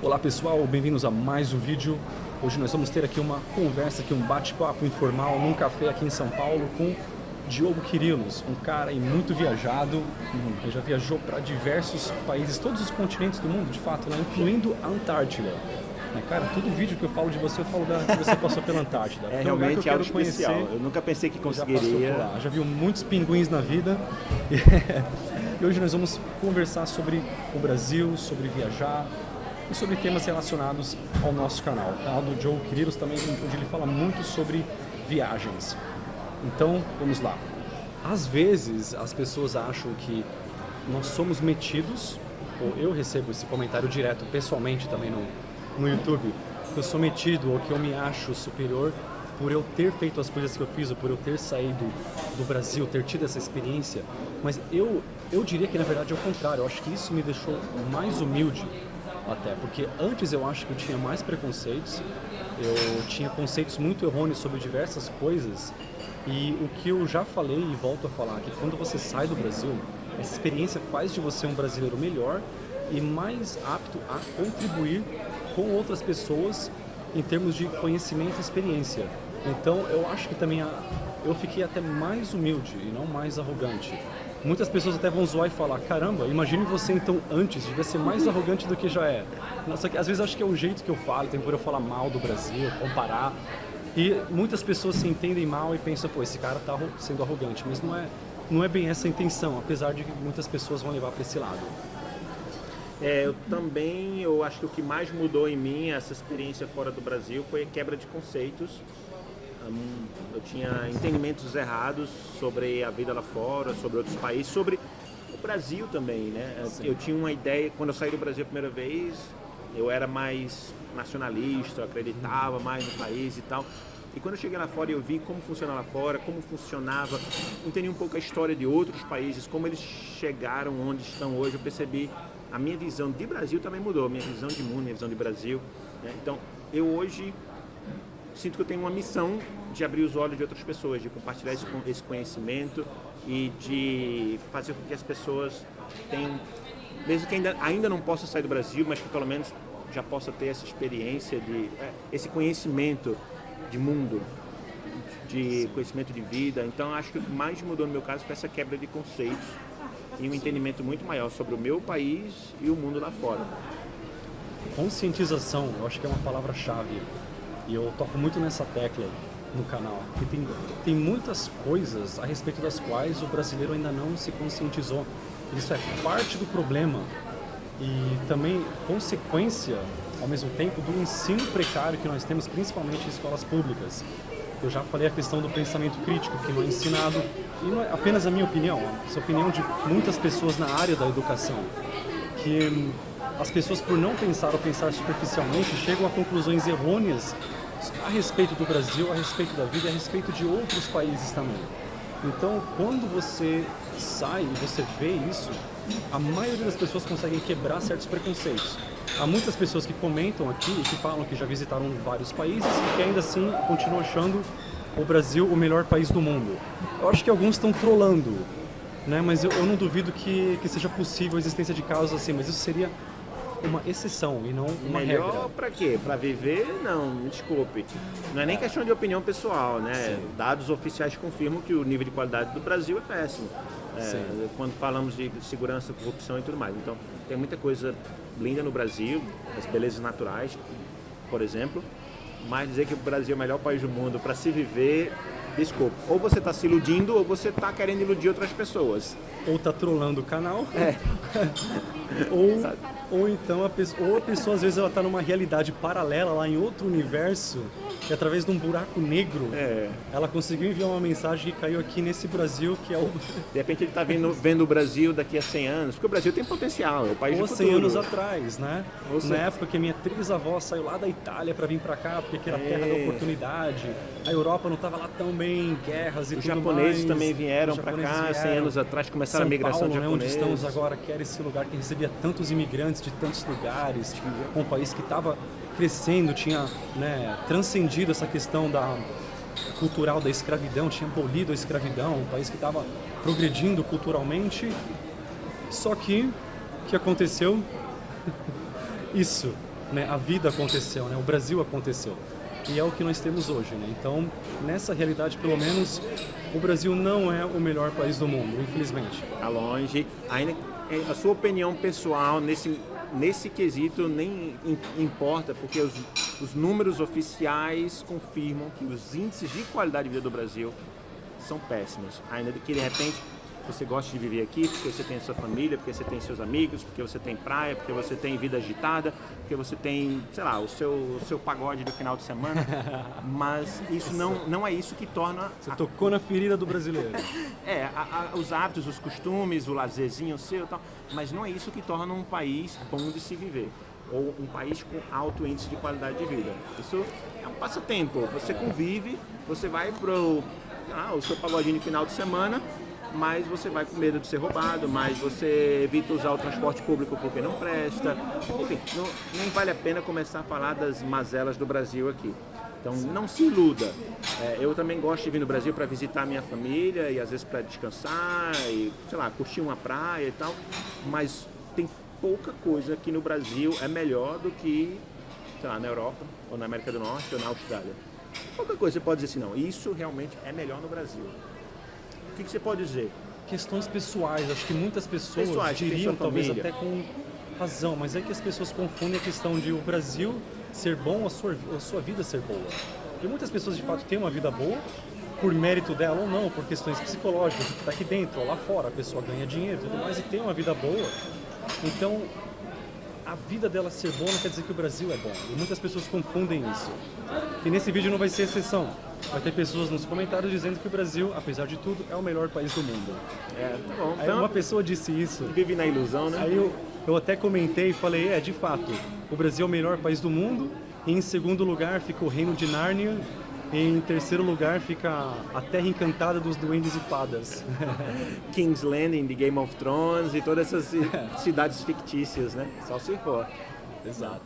Olá pessoal, bem-vindos a mais um vídeo. Hoje nós vamos ter aqui uma conversa, aqui um bate-papo informal num café aqui em São Paulo com Diogo Quirilos, um cara aí muito viajado. Ele já viajou para diversos países, todos os continentes do mundo, de fato, né? Incluindo a Antártida. Cara, todo vídeo que eu falo de você, eu falo que você passou pela Antártida. É realmente algo especial. Eu nunca pensei que conseguiria. Já viu muitos pinguins na vida. E hoje nós vamos conversar sobre o Brasil, sobre viajar e sobre temas relacionados ao nosso canal. O canal do Diogo Quirilos também, onde ele fala muito sobre viagens. Então, vamos lá. Às vezes, as pessoas acham que nós somos metidos, ou eu recebo esse comentário direto, pessoalmente também no YouTube, que eu sou metido ou que eu me acho superior por eu ter feito as coisas que eu fiz, ou por eu ter saído do Brasil, ter tido essa experiência. Mas eu diria que na verdade é o contrário. Eu acho que isso me deixou mais humilde até, porque antes eu acho que eu tinha mais preconceitos, eu tinha conceitos muito errôneos sobre diversas coisas, e o que eu já falei e volto a falar, que quando você sai do Brasil, essa experiência faz de você um brasileiro melhor e mais apto a contribuir com outras pessoas em termos de conhecimento e experiência. Então eu acho que também eu fiquei até mais humilde e não mais arrogante. Muitas pessoas até vão zoar e falar: caramba, imagine você então antes, devia ser mais arrogante do que já é. Só que às vezes acho que é o jeito que eu falo, tem por eu falar mal do Brasil, comparar. E muitas pessoas se entendem mal e pensam: pô, esse cara tá sendo arrogante. Mas não é bem essa a intenção, apesar de que muitas pessoas vão levar para esse lado. Eu acho que o que mais mudou em mim, essa experiência fora do Brasil, foi a quebra de conceitos. Eu tinha entendimentos errados sobre a vida lá fora, sobre outros países, sobre o Brasil também, né? Sim. Eu tinha uma ideia, quando eu saí do Brasil a primeira vez, eu era mais nacionalista, eu acreditava mais no país e tal. E quando eu cheguei lá fora e eu vi como funciona lá fora, como funcionava, entendi um pouco a história de outros países, como eles chegaram onde estão hoje, eu percebi a minha visão de Brasil também mudou, minha visão de mundo, minha visão de Brasil, né? Então, eu hoje sinto que eu tenho uma missão de abrir os olhos de outras pessoas, de compartilhar esse conhecimento e de fazer com que as pessoas tenham, mesmo que ainda não possa sair do Brasil, mas que pelo menos já possa ter essa experiência, esse conhecimento de mundo, de conhecimento de vida. Então, acho que o que mais mudou no meu caso foi essa quebra de conceitos e um entendimento muito maior sobre o meu país e o mundo lá fora. Conscientização, eu acho que é uma palavra-chave. E eu toco muito nessa tecla no canal, que tem muitas coisas a respeito das quais o brasileiro ainda não se conscientizou. Isso é parte do problema e também consequência, ao mesmo tempo, do ensino precário que nós temos, principalmente em escolas públicas. Eu já falei a questão do pensamento crítico, que não é ensinado, e não é apenas a minha opinião, essa é a opinião de muitas pessoas na área da educação, que as pessoas, por não pensar ou pensar superficialmente, chegam a conclusões errôneas a respeito do Brasil, a respeito da vida e a respeito de outros países também. Então, quando você sai e você vê isso, a maioria das pessoas conseguem quebrar certos preconceitos. Há muitas pessoas que comentam aqui e que falam que já visitaram vários países e que ainda assim continuam achando o Brasil o melhor país do mundo. Eu acho que alguns estão trolando, né? Mas eu não duvido que seja possível a existência de casos assim, mas isso seria uma exceção e não uma regra. Melhor pra quê? Pra viver? Não, me desculpe. Não é nem questão de opinião pessoal, né? Sim. Dados oficiais confirmam que o nível de qualidade do Brasil é péssimo. Quando falamos de segurança, corrupção e tudo mais. Então, tem muita coisa linda no Brasil, as belezas naturais, por exemplo. Mas dizer que o Brasil é o melhor país do mundo para se viver, desculpa. Ou você está se iludindo ou você está querendo iludir outras pessoas. Ou está trolando o canal. Ou então a pessoa às vezes ela está numa realidade paralela lá em outro universo e através de um buraco negro ela conseguiu enviar uma mensagem que caiu aqui nesse Brasil que é o... De repente ele está vendo o Brasil daqui a 100 anos, porque o Brasil tem potencial, é o país do futuro. 100 anos atrás, né? Na época que minha trisavó saiu lá da Itália para vir para cá, porque era a terra da oportunidade, a Europa não estava lá tão bem, guerras e tudo mais. Os japoneses também vieram para cá, 100 anos atrás começaram a migração de japoneses. Onde estamos agora, que era esse lugar que recebia tantos imigrantes de tantos lugares, um país que estava crescendo, tinha, né, transcendido essa questão cultural da escravidão, tinha abolido a escravidão, um país que estava progredindo culturalmente. Só que, o que aconteceu? Isso. né, a vida aconteceu, né, o Brasil aconteceu. E é o que nós temos hoje, né? Então, nessa realidade, pelo menos, o Brasil não é o melhor país do mundo, infelizmente. Está longe. Ainda a sua opinião pessoal nesse quesito nem importa, porque os números oficiais confirmam que os índices de qualidade de vida do Brasil são péssimos. Ainda que de repente você goste de viver aqui, porque você tem a sua família, porque você tem seus amigos, porque você tem praia, porque você tem vida agitada, porque você tem, sei lá, o seu pagode do final de semana, mas isso não é isso que torna... Você tocou na ferida do brasileiro. Os hábitos, os costumes, o lazerzinho seu e tal, mas não é isso que torna um país bom de se viver, ou um país com alto índice de qualidade de vida. Isso é um passatempo, você convive, você vai pro o seu pagodinho de final de semana, mas você vai com medo de ser roubado, mas você evita usar o transporte público porque não presta. Enfim, nem vale a pena começar a falar das mazelas do Brasil aqui. Então não se iluda. Eu também gosto de vir no Brasil para visitar minha família e às vezes para descansar e, sei lá, curtir uma praia e tal, mas tem pouca coisa que no Brasil é melhor do que, sei lá, na Europa, ou na América do Norte, ou na Austrália. Pouca coisa você pode dizer assim, não, isso realmente é melhor no Brasil. O que você pode dizer? Questões pessoais, acho que muitas pessoas diriam, talvez até com razão, mas é que as pessoas confundem a questão de o Brasil ser bom ou a sua vida ser boa. E muitas pessoas de fato têm uma vida boa, por mérito dela ou não, por questões psicológicas, que está aqui dentro ou lá fora, a pessoa ganha dinheiro e tudo mais e tem uma vida boa. Então, a vida dela ser boa não quer dizer que o Brasil é bom. E muitas pessoas confundem isso. E nesse vídeo não vai ser exceção. Vai ter pessoas nos comentários dizendo que o Brasil, apesar de tudo, é o melhor país do mundo. Tá bom. Aí uma pessoa disse isso. Vive na ilusão, né? Aí eu até comentei e falei, de fato, o Brasil é o melhor país do mundo. E em segundo lugar fica o Reino de Nárnia. E em terceiro lugar fica a Terra Encantada dos Duendes e Fadas. King's Landing de Game of Thrones e todas essas cidades fictícias, né? Só se for. Exato.